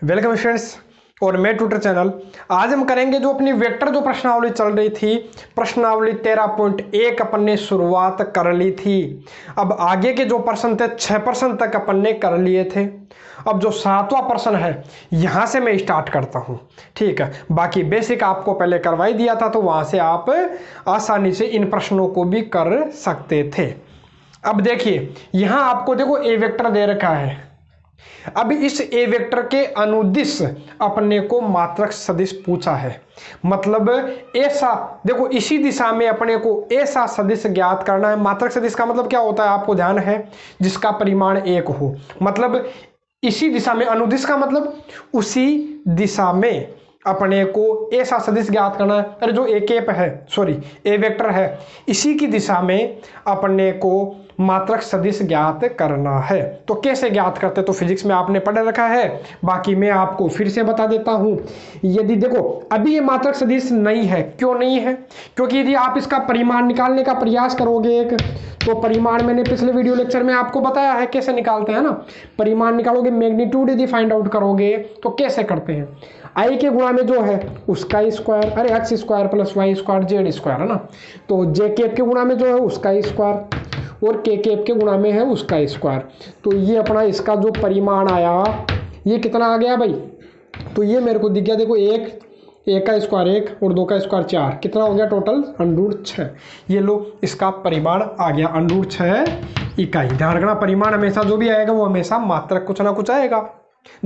Welcome students और मैं tutor channel. आज हम करेंगे जो अपनी वेक्टर जो प्रश्नावली चल रही थी, प्रश्नावली 13.1 अपन ने शुरुआत कर ली थी। अब आगे के जो प्रश्न थे 6 प्रश्न तक अपन ने कर लिए थे। अब जो 7वां प्रश्न है यहाँ से मैं स्टार्ट करता हूँ, ठीक है। बाकी बेसिक आपको पहले करवा ही दिया था, तो वहाँ से आप आसानी से इन प्रश्नों को भी कर सकते थे। अब देखिए यहाँ आपको देखो ए वेक्टर दे रखा है। अब इस ए वेक्टर के अनुदिश अपने को मात्रक सदिश पूछा है, मतलब ऐसा देखो इसी दिशा में अपने को ऐसा सदिश ज्ञात करना है। मात्रक सदिश का मतलब क्या होता है आपको ध्यान है, जिसका परिमाण 1 हो। मतलब इसी दिशा में, अनुदिश का मतलब उसी दिशा में अपने को ऐसा सदिश ज्ञात करना है। अरे जो ए केप है, सॉरी ए वेक्टर है, इसी की दिशा में अपने को मात्रक सदिश ज्ञात करना है। तो कैसे ज्ञात करते तो फिजिक्स में आपने पढ़ रखा है, बाकी मैं आपको फिर से बता देता हूं। यदि देखो अभी ये मात्रक सदिश नहीं है, क्यों नहीं है? क्योंकि यदि आप इसका परिमाण निकालने का प्रयास करोगे एक, तो परिमाण मैंने पिछले वीडियो लेक्चर में आपको बताया है कैसे निकालते हैं ना। परिमाण निकालोगे, मैग्नीट्यूड यदि फाइंड आउट करोगे तो कैसे करते हैं, आई के गुणा में जो है उसका स्क्वायर, अरे X square plus Y square Z square है ना। तो जे केप के गुणा में जो है उसका स्क्वायर और के केप के गुणा में है उसका स्क्वायर। तो ये अपना इसका जो परिमाण आया ये कितना आ गया भाई, तो ये मेरे को दिख गया। देखो एक का स्क्वायर 1 और 2 का स्क्वायर 4, कितना हो गया टोटल √6। ये लो इसका परिमाण आ गया √6 इकाई। ध्यान रखना परिमाण हमेशा जो भी आएगा वो हमेशा मात्रक कुछ ना कुछ आएगा।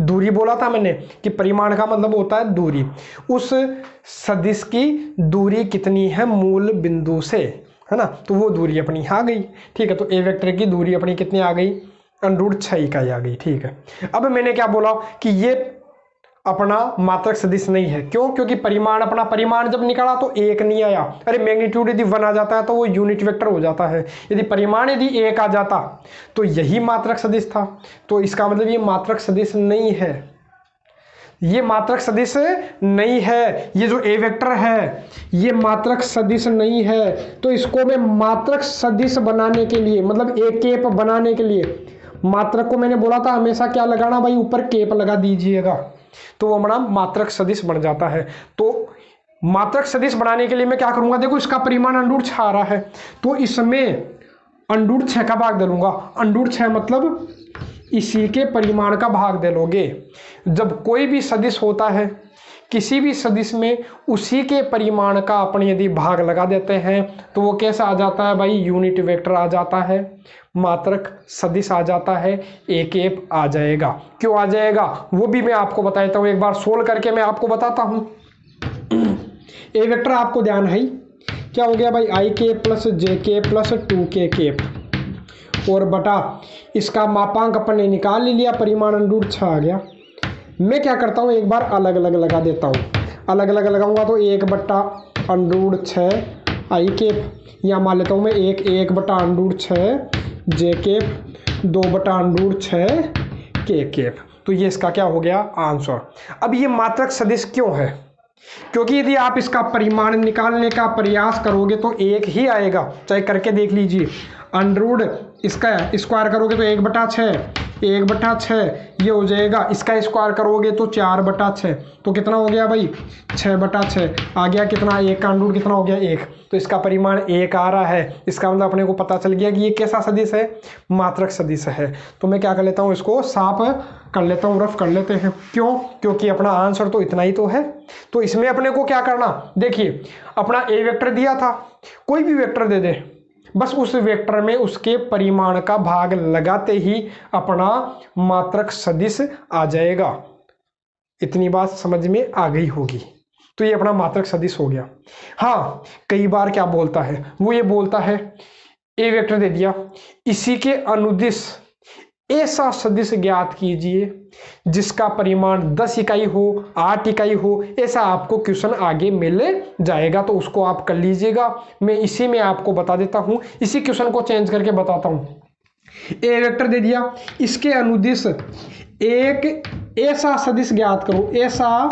दूरी बोला था मैंने कि परिमाण का मतलब होता है दूरी, उस सदिश की दूरी कितनी है मूल बिंदु से, है ना। तो वो दूरी अपनी आ गई, ठीक है। तो ए वेक्टर की दूरी अपनी कितनी आ गई, √6 इकाई आ गई, ठीक है। अब मैंने क्या बोला कि ये अपना मात्रक सदिश नहीं है, क्यों? क्योंकि परिमाण, अपना परिमाण जब निकाला तो 1 नहीं आया। अरे मैग्नीट्यूड यदि 1 आ जाता है तो वो यूनिट वेक्टर हो जाता है। यदि परिमाण यदि 1 आ जाता तो यही मात्रक सदिश था। तो इसका मतलब ये मात्रक सदिश नहीं है, ये मात्रक सदिश नहीं है। ये जो ए वेक्टर है ये मात्रक सदिश नहीं है। तो इसको मैं मात्रक सदिश बनाने के लिए, मतलब ए केप बनाने के लिए, मात्रक को मैंने बोला था हमेशा क्या लगाना भाई, ऊपर केप लगा दीजिएगा, तो वो हमारा मात्रक सदिश बन जाता है। तो मात्रक सदिश बनाने के लिए मैं क्या करूंगा, देखो इसका परिमाण √6 आ रहा है, तो इसमें √6 का भाग दे लूंगा। √6 मतलब इसी के परिमाण का भाग दे लोगे। जब कोई भी सदिश होता है, किसी भी सदिश में उसी के परिमाण का अपन यदि भाग लगा देते हैं तो वो कैसा आ जाता है भाई, यूनिट वेक्टर आ जाता है, मात्रक सदिश आ जाता है, ए केप आ जाएगा। क्यों आ जाएगा वो भी मैं आपको बताता हूँ, एक बार सोल्व करके मैं आपको बताता हूँ। ए वेक्टर आपको ध्यान है क्या हो गया भाई, I cap plus J cap plus 2k cap और बटा इसका मापांक अपन ने निकाल लिया, परिमाण √6 आ गया। मैं क्या करता हूँ एक बार अलग अलग लगा देता हूँ, अलग अलग लगाऊंगा तो 1/√6 आई केप, या मान लेता हूँ मैं 1/√6 जे केप, 2/√6 के केप। तो ये इसका क्या हो गया आंसर। अब ये मात्रक सदिश क्यों है, क्योंकि यदि आप इसका परिमाण निकालने का प्रयास करोगे तो 1 ही आएगा, चाहे करके देख लीजिए। √ इसका स्क्वायर करोगे तो 1/6 ये हो जाएगा, इसका स्क्वायर करोगे तो 4/6, तो कितना हो गया भाई 6/6 आ गया। कितना, 1 का √ कितना हो गया 1, तो इसका परिमाण 1 आ रहा है। इसका मतलब अपने को पता चल गया कि ये कैसा सदिश है, मात्रक सदिश है। तो मैं क्या कर लेता हूँ, इसको साफ कर लेता हूँ, रफ कर लेते हैं। क्यों? क्योंकि अपना आंसर तो इतना ही तो है। तो इसमें अपने को क्या करना, देखिए अपना ए वेक्टर दिया था, कोई भी वेक्टर दे दे, बस उस वेक्टर में उसके परिमाण का भाग लगाते ही अपना मात्रक सदिश आ जाएगा। इतनी बात समझ में आ गई होगी। तो ये अपना मात्रक सदिश हो गया। हाँ, कई बार क्या बोलता है, वो ये बोलता है ए वेक्टर दे दिया, इसी के अनुदिश ऐसा सदिश ज्ञात कीजिए जिसका परिमाण 10 इकाई हो, 8 इकाई हो, ऐसा आपको क्वेश्चन आगे मिल जाएगा। तो उसको आप कर लीजिएगा, मैं इसी में आपको बता देता हूं, इसी क्वेश्चन को चेंज करके बताता हूं। ए वेक्टर दे दिया, इसके अनुदिश एक ऐसा सदिश ज्ञात करो, ऐसा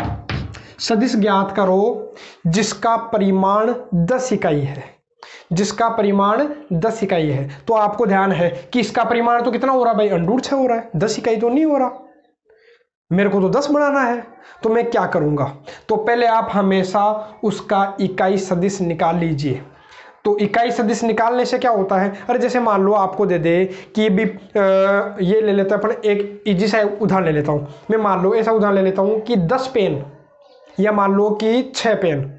सदिश ज्ञात करो जिसका परिमाण 10 इकाई है, जिसका परिमाण 10 इकाई है। तो आपको ध्यान है कि इसका परिमाण तो कितना हो रहा है भाई, √6 हो रहा है, 10 इकाई तो नहीं हो रहा। मेरे को तो 10 बनाना है, तो मैं क्या करूँगा? तो पहले आप हमेशा उसका इकाई सदिश निकाल लीजिए। तो इकाई सदिश निकालने से क्या होता है, अरे जैसे मान लो आपको दे दे कि भी ये ले लेते हैं अपन, एक इजी सा उदाहरण ले लेता हूँ मैं। मान लो ऐसा उदाहरण ले लेता हूँ कि 10 पेन, या मान लो कि 6 पेन।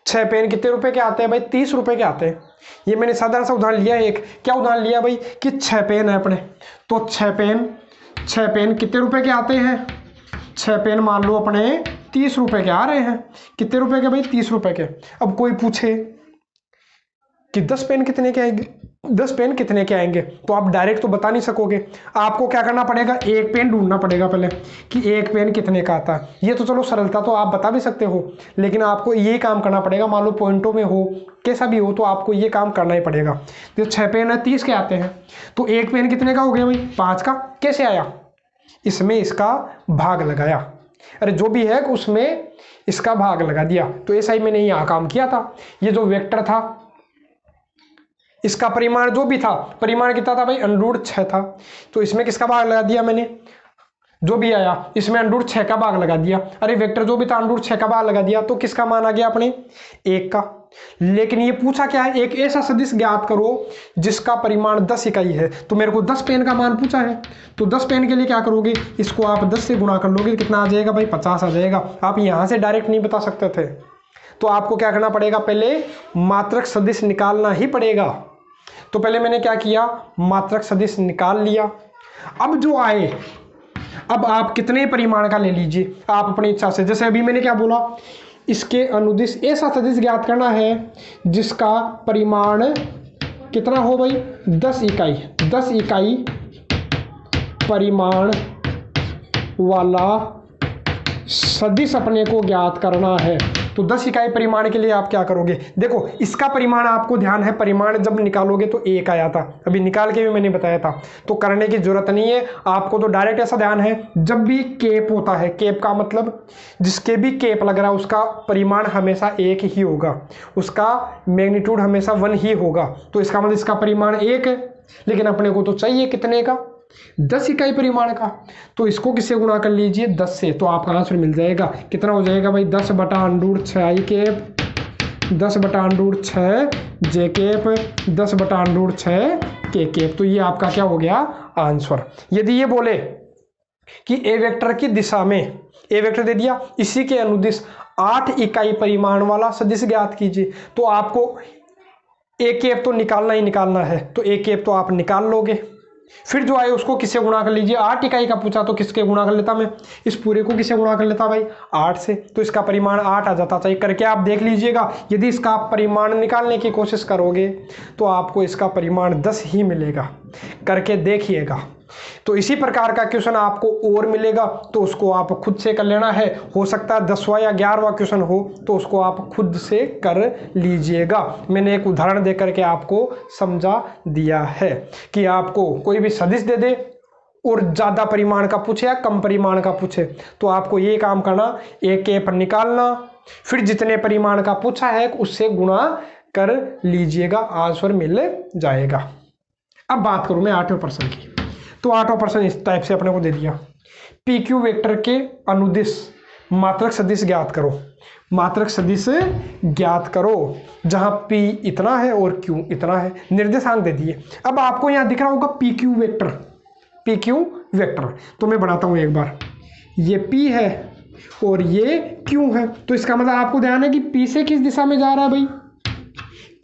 6 पेन कितने रुपए के आते हैं भाई? 30 रुपए के आते हैं। ये मैंने साधारण सा उदाहरण लिया है। एक क्या उदाहरण लिया भाई कि 6 पेन है अपने, तो 6 पेन कितने रुपए के आते हैं? 6 पेन मान लो अपने 30 रुपए के आ रहे हैं। कितने रुपए के भाई? 30 रुपए के। अब कोई पूछे कि 10 पेन कितने के आएंगे, 10 पेन कितने के आएंगे, तो आप डायरेक्ट तो बता नहीं सकोगे। आपको क्या करना पड़ेगा? एक पेन ढूंढना पड़ेगा पहले कि एक पेन कितने का आता है। ये तो चलो सरलता तो आप बता भी सकते हो, लेकिन आपको ये काम करना पड़ेगा। मान लो पॉइंटों में हो, कैसा भी हो, तो आपको ये काम करना ही पड़ेगा। जो 6 पेन है 30 के आते हैं, तो एक पेन कितने का हो गया भाई? 5 का। कैसे आया? इसमें इसका भाग लगाया, अरे जो भी है उसमें इसका भाग लगा दिया। तो ऐसा ही मैंने यहाँ काम किया था। ये जो वेक्टर था, इसका परिमाण जो भी था, परिमाण कितना था भाई? √6 था। तो इसमें किसका भाग लगा दिया मैंने? जो भी आया इसमें √6 का भाग लगा दिया। अरे वेक्टर जो भी था √6 का भाग लगा दिया, तो किसका मान आ गया अपने? 1 का। लेकिन ये पूछा क्या है? एक ऐसा सदिश ज्ञात करो जिसका परिमाण 10 इकाई है। तो मेरे को 10 पेन का मान पूछा है, तो 10 पेन के लिए क्या करोगे? इसको आप 10 से गुणा कर लोगे, कितना आ जाएगा भाई? 50 आ जाएगा। आप यहाँ से डायरेक्ट नहीं बता सकते थे, तो आपको क्या करना पड़ेगा? पहले मात्रक सदिश निकालना ही पड़ेगा। तो पहले मैंने क्या किया? मात्रक सदिश निकाल लिया। अब जो आए, अब आप कितने परिमाण का ले लीजिए आप अपनी इच्छा से। जैसे अभी मैंने क्या बोला, इसके अनुदिश ऐसा सदिश ज्ञात करना है जिसका परिमाण कितना हो भाई? 10 इकाई। 10 इकाई परिमाण वाला सदिश अपने को ज्ञात करना है। तो 10 इकाई परिमाण के लिए आप क्या करोगे? देखो इसका परिमाण आपको ध्यान है, परिमाण जब निकालोगे तो 1 आया था, अभी निकाल के भी मैंने बताया था, तो करने की जरूरत नहीं है आपको। तो डायरेक्ट ऐसा ध्यान है, जब भी केप होता है, केप का मतलब जिसके भी केप लग रहा है उसका परिमाण हमेशा 1 ही होगा, उसका मैग्नीट्यूड हमेशा 1 ही होगा। तो इसका मतलब इसका परिमाण 1 है, लेकिन अपने को तो चाहिए कितने का? 10 इकाई परिमाण का। तो इसको किससे गुणा कर लीजिए? 10 से। तो आपका आंसर मिल जाएगा, कितना हो जाएगा भाई? 10/√6 आई केप, 10/√6 जे केप, 10/√6 के केप। तो ये आपका क्या हो गया? आंसर। यदि ये बोले कि ए वेक्टर की दिशा में, ए वेक्टर दे दिया, इसी के अनुदिश 8 इकाई परिमाण वाला सदिश ज्ञात कीजिए, तो आपको ए केप तो निकालना ही निकालना है। तो ए केप तो आप निकाल लोगे, फिर जो आए उसको किससे गुणा कर लीजिए? 8 इकाई का पूछा तो किसके गुणा कर लेता मैं? इस पूरे को किससे गुणा कर लेता भाई? 8 से। तो इसका परिमाण 8 आ जाता। चाहिए करके आप देख लीजिएगा। यदि इसका परिमाण निकालने की कोशिश करोगे तो आपको इसका परिमाण 10 ही मिलेगा, करके देखिएगा। तो इसी प्रकार का क्वेश्चन आपको और मिलेगा, तो उसको आप खुद से कर लेना है। हो सकता है 10वां या 11वां क्वेश्चन हो, तो उसको आप खुद से कर लीजिएगा। मैंने एक उदाहरण देकर के आपको समझा दिया है कि आपको कोई भी सदिश दे दे और ज़्यादा परिमाण का पूछे या कम परिमाण का पूछे, तो आपको ये काम करना, एक केप निकालना, फिर जितने परिमाण का पूछा है उससे गुणा कर लीजिएगा, आंसर मिल जाएगा। अब बात करूँ मैं 8वें प्रश्न की। तो 8वां प्रश्न इस टाइप से अपने को दे दिया, पी क्यू वेक्टर के अनुदिश मात्रक सदिश ज्ञात करो। मात्रक सदिश ज्ञात करो जहां P इतना है और Q इतना है, निर्देशांक दे दिए। अब आपको यहां दिख रहा होगा P Q vector, P Q vector. तो मैं बनाता हूं एक बार, ये P है और ये Q है। तो इसका मतलब आपको ध्यान है कि P से किस दिशा में जा रहा है भाई?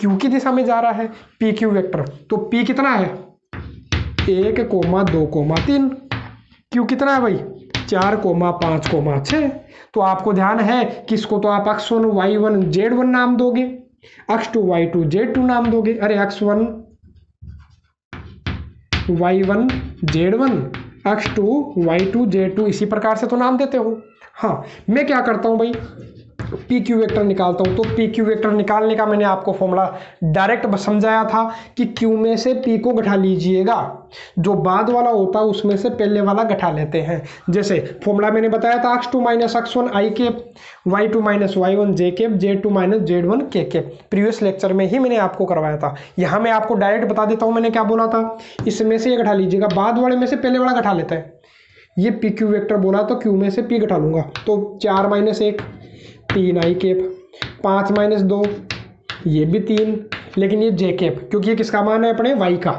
Q की दिशा में जा रहा है पी क्यू वेक्टर। तो P कितना है? 1, 2, 3। Q कितना है भाई? 4, 5, 6। तो आपको ध्यान है कि इसको तो आप x1 y1 z1 नाम दोगे, x2 y2 z2 नाम दोगे। अरे x1 y1 z1, x2 y2 z2 इसी प्रकार से तो नाम देते हो। हाँ, मैं क्या करता हूँ भाई, पी क्यू वेक्टर निकालता हूँ। तो पी क्यू वेक्टर निकालने का मैंने आपको फॉर्मूला डायरेक्ट समझाया था कि क्यू में से पी को घटा लीजिएगा, जो बाद वाला होता है उसमें से पहले वाला घटा लेते हैं। जैसे फॉर्मूला मैंने बताया था x2 - x1 आई केप, y2 - y1 जे केप, z2 - z1 के केप। प्रीवियस लेक्चर में ही मैंने आपको करवाया था। यहाँ मैं आपको डायरेक्ट बता देता हूँ मैंने क्या बोला था। इसमें से ये घटा लीजिएगा, बाद वाले में से पहले वाला घटा लेता है। ये पी क्यू वेक्टर बोला तो क्यू में से पी घटा लूँगा, तो 4 - 1 3 आई कैप, 5 - 2 ये भी 3, लेकिन ये जे कैप क्योंकि ये किसका मान है अपने वाई का,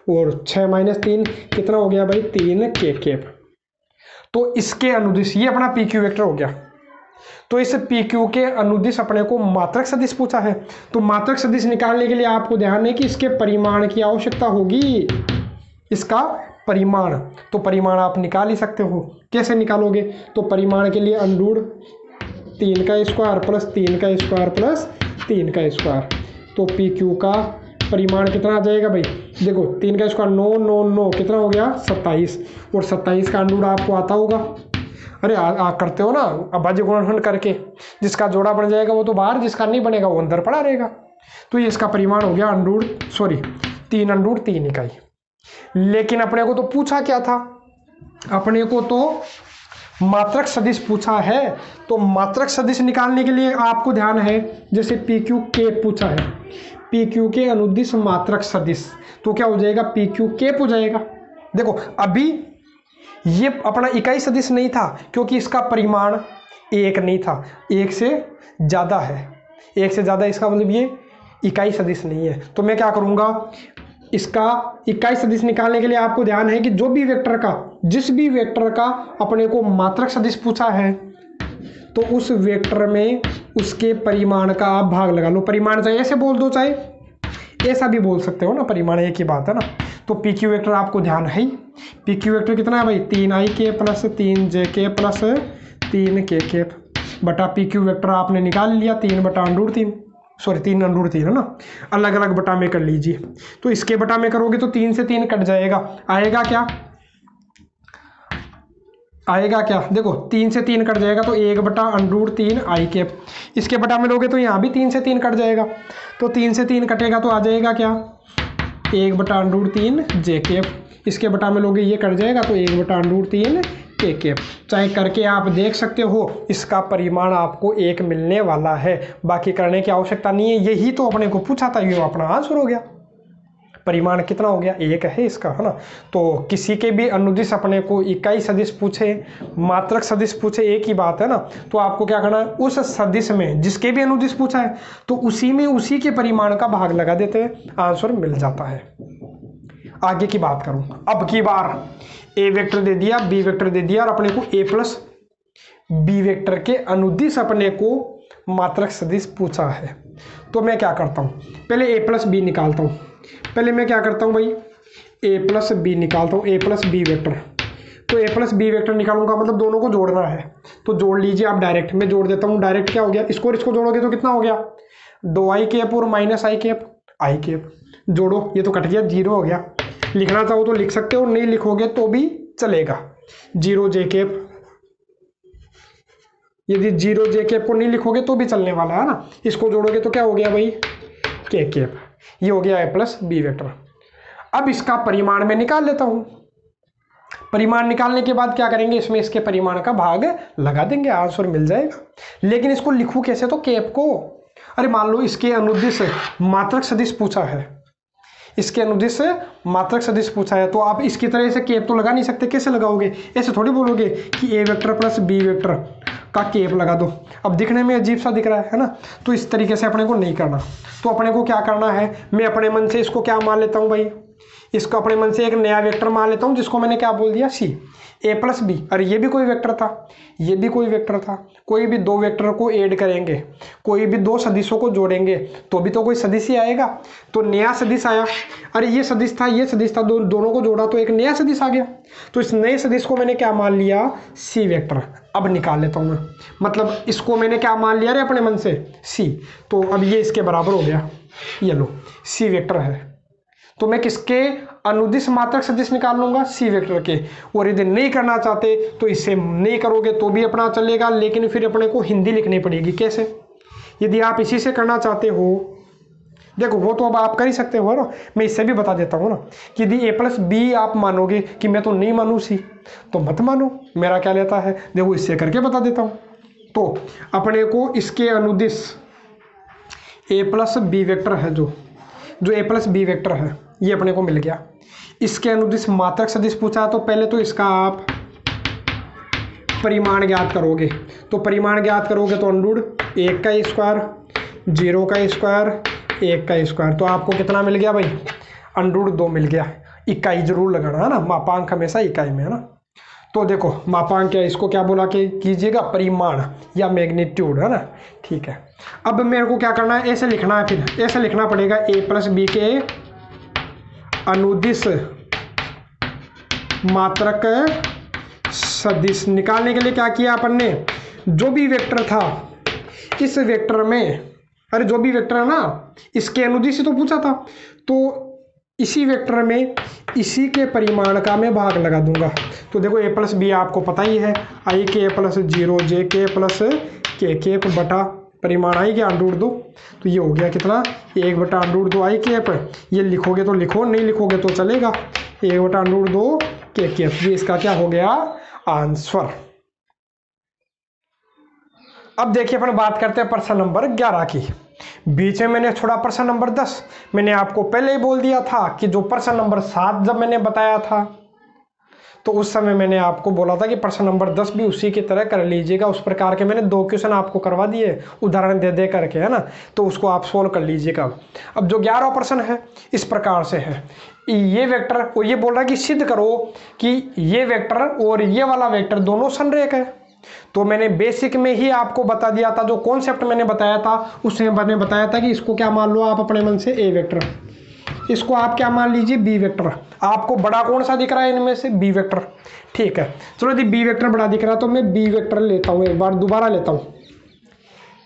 और 6 - 3 कितना हो गया भाई 3 के कैप। तो इसके अनुदिश ये अपना पी क्यू वेक्टर हो गया। तो इस पी क्यू के अनुदिश अपने को मात्रक सदिश पूछा है, तो मात्रक सदिश निकालने के लिए आपको ध्यान है कि इसके परिमाण की आवश्यकता होगी, इसका परिमाण। तो परिमाण आप निकाल ही सकते हो, कैसे निकालोगे, तो परिमाण के लिए अंडूर 3 का स्क्वायर प्लस 3 का स्क्वायर प्लस 3 का स्क्वायर, तो पी क्यू का परिमाण कितना आ जाएगा भाई, देखो 3 का स्क्वायर 9 9 9 कितना हो गया 27, और 27 का अंडूर आपको आता होगा, अरे करते हो ना अभाज्य गुणनखंड करके, जिसका जोड़ा बन जाएगा वो तो बाहर, जिसका नहीं बनेगा वो अंदर पड़ा रहेगा। तो ये इसका परिमाण हो गया अंडूर 3 इकाई। लेकिन अपने को तो पूछा क्या था, अपने को तो मात्रक सदिश पूछा है, तो मात्रक सदिश निकालने के लिए आपको ध्यान है, जैसे पी क्यू के पूछा है, पी क्यू के अनुदिश मात्रक सदिश, तो क्या हो जाएगा पी क्यू कैप हो जाएगा। देखो अभी ये अपना इकाई सदिश नहीं था क्योंकि इसका परिमाण 1 नहीं था, 1 से ज़्यादा है, 1 से ज़्यादा इसका मतलब ये इकाई सदिश नहीं है। तो मैं क्या करूँगा, इसका इकाई सदिश निकालने के लिए आपको ध्यान है कि जो भी वेक्टर का, जिस भी वेक्टर का अपने को मात्रक सदिश पूछा है, तो उस वेक्टर में उसके परिमाण का आप भाग लगा लो। परिमाण चाहे ऐसे बोल दो चाहे ऐसा भी बोल सकते हो ना, परिमाण एक ही बात है ना। तो पी क्यू वेक्टर आपको ध्यान है ही, पी क्यू वेक्टर कितना है भाई 3 आई के प्लस 3 जे के प्लस 3 के कैप बटा पी क्यू वेक्टर आपने निकाल लिया 3 बटा अंडूर 3, सॉरी 3 अंडूर 3 है ना, अलग अलग बटा में कर लीजिए। तो इसके बटा में करोगे तो 3 से 3 कट जाएगा, आएगा क्या, आएगा क्या, देखो 3 से 3 कट जाएगा तो 1 बटा अंडूर 3 आई कैप, इसके बटा में लोगे तो यहाँ भी 3 से 3 कट जाएगा, तो 3 से 3 कटेगा तो आ जाएगा क्या 1 बटा अंडूर 3 जे कैप, इसके बटा में लोगे ये कट जाएगा तो 1 बटा अंडूर 3 के कैप। चाहे करके आप देख सकते हो, इसका परिमाण आपको 1 मिलने वाला है, बाकी करने की आवश्यकता नहीं है, यही तो अपने को पूछा था, ये अपना आंसर हो गया। परिमाण कितना हो गया 1 है इसका, है ना। तो किसी के भी अनुदिश अपने को इकाई सदिश पूछे, मात्रक सदिश पूछे, एक ही बात है ना। तो आपको क्या करना है, उस सदिश में जिसके भी अनुदिश पूछा है तो उसी में उसी के परिमाण का भाग लगा देते हैं, आंसर मिल जाता है। आगे की बात करूं, अब की बार ए वेक्टर दे दिया, बी वेक्टर दे दिया, और अपने को ए प्लस बी वेक्टर के अनुदिश अपने को मात्रक सदिश पूछा है। तो मैं क्या करता हूं, पहले ए प्लस बी निकालता हूं। पहले मैं क्या करता हूं भाई, ए प्लस बी निकालता हूं, ए प्लस बी वेक्टर। तो ए प्लस बी वेक्टर निकालूंगा, मतलब दोनों को जोड़ना है, तो जोड़ लीजिए आप डायरेक्ट। मैं जोड़ देता हूं डायरेक्ट, क्या हो गया, इसको और इसको जोड़ोगे तो कितना हो गया 2 आई कैप और माइनस आई कैप, जोड़ो, ये तो कट गया, 0 हो गया। लिखना चाहो तो लिख सकते हो, नहीं लिखोगे तो भी चलेगा, 0 जे कैप। यदि 0 जे कैप को नहीं लिखोगे तो भी चलने वाला है ना। इसको जोड़ोगे तो क्या हो गया भाई के कैप, ये हो गया ए प्लस बी वेक्टर। अब इसका परिमाण मैं निकाल लेता हूं। परिमाण निकालने के बाद क्या करेंगे, इसमें इसके परिमाण का भाग लगा देंगे, आंसर मिल जाएगा। लेकिन इसको लिखूं कैसे, तो कैप को, अरे मान लो इसके अनुदिश मात्रक सदिश पूछा है, इसके अनुदिश मात्रक सदिश पूछा है, तो आप इसकी तरह से कैप तो लगा नहीं सकते। कैसे लगाओगे, ऐसे थोड़ी बोलोगे कि ए वेक्टर प्लस बी वेक्टर का कैप लगा दो, अब दिखने में अजीब सा दिख रहा है ना। तो इस तरीके से अपने को नहीं करना। तो अपने को क्या करना है, मैं अपने मन से इसको क्या मान लेता हूँ भाई, इसको अपने मन से एक नया वेक्टर मान लेता हूँ, जिसको मैंने क्या बोल दिया सी, ए प्लस बी। अरे ये भी कोई वेक्टर था, ये भी कोई वेक्टर था। कोई भी दो वेक्टर को ऐड करेंगे, कोई भी दो सदिशों को जोड़ेंगे तो भी तो कोई सदिश ही आएगा। तो नया सदिश आया, अरे ये सदिश था, ये सदिश था, दोनों को जोड़ा तो एक नया सदिश आ गया। तो इस नए सदिश को मैंने क्या मान लिया, सी वेक्टर। अब निकाल लेता हूँ मैं, मतलब इसको मैंने क्या मान लिया रे अपने मन से, सी। तो अब ये इसके बराबर हो गया, ये लो सी वेक्टर है। तो मैं किसके अनुदिश मात्रक सदिश निकाल लूंगा, सी वेक्टर के। और यदि नहीं करना चाहते तो इससे नहीं करोगे तो भी अपना चलेगा, लेकिन फिर अपने को हिंदी लिखनी पड़ेगी। कैसे, यदि आप इसी से करना चाहते हो, देखो वो तो अब आप कर ही सकते हो ना, मैं इससे भी बता देता हूँ ना कि यदि ए प्लस बी आप मानोगे कि मैं तो नहीं मानूँ सी, तो मत मानो, मेरा क्या लेता है, देखो इससे करके बता देता हूँ। तो अपने को इसके अनुदिश ए प्लस बी वेक्टर है, जो ए प्लस बी वेक्टर है, ये अपने को मिल गया। इसके अनुदिश मात्रक सदिश पूछा है, तो पहले तो इसका आप परिमाण ज्ञात करोगे। तो परिमाण ज्ञात करोगे तो अंडूड 1 का स्क्वायर, 0 का स्क्वायर, 1 का स्क्वायर, तो आपको कितना मिल गया भाई? अंडूड 2 मिल गया। इकाई जरूर लगाना है ना, मापांक हमेशा इकाई में है ना। तो देखो मापांक क्या, इसको क्या बोला के कीजिएगा? परिमाण या मैग्नीट्यूड, है ना। ठीक है, अब मेरे को क्या करना है? ऐसे लिखना है, फिर ऐसे लिखना पड़ेगा a प्लस बी के अनुदिश मात्रक सदिश निकालने के लिए क्या किया अपन ने? जो भी वेक्टर था इस वेक्टर में, अरे जो भी वेक्टर है ना इसके अनुदिश से तो पूछा था, तो इसी वेक्टर में इसी के परिमाण का मैं भाग लगा दूंगा। तो देखो a प्लस बी आपको पता ही है, आई के प्लस 0 जे के प्लस के बटा परिमाण आई के अंडूड 2, तो ये हो गया कितना? 1 बटा अंडूड 2 आई के पर, ये लिखोगे तो लिखो, नहीं लिखोगे तो चलेगा, 1 बटा अंडूड 2 के, ये इसका क्या हो गया? आंसर। अब देखिए अपन बात करते हैं प्रश्न नंबर 11 की। बीच में मैंने छोड़ा प्रश्न नंबर 10। मैंने आपको पहले ही बोल दिया था कि जो प्रश्न नंबर 7 जब मैंने बताया था तो उस समय मैंने आपको बोला था कि प्रश्न नंबर 10 भी उसी की तरह कर लीजिएगा। उस प्रकार के मैंने 2 क्वेश्चन आपको करवा दिए उदाहरण दे दे करके, है ना, तो उसको आप सोल्व कर लीजिएगा। अब जो 11वां प्रश्न है इस प्रकार से है, ये वेक्टर और ये बोल रहा है कि सिद्ध करो कि ये वेक्टर और ये वाला वेक्टर दोनों संरेख है। तो मैंने बेसिक में ही आपको बता दिया था, जो कॉन्सेप्ट मैंने बताया था उसमें मैंने बताया था कि इसको क्या मान लो आप अपने मन से? A vector. इसको आप क्या मान लीजिए? B vector. आपको बड़ा कौन सा दिख रहा है इनमें से? B vector. ठीक है, चलो यदि बी वेक्टर बड़ा दिख रहा है तो मैं बी वेक्टर लेता हूँ, एक बार दोबारा लेता हूँ।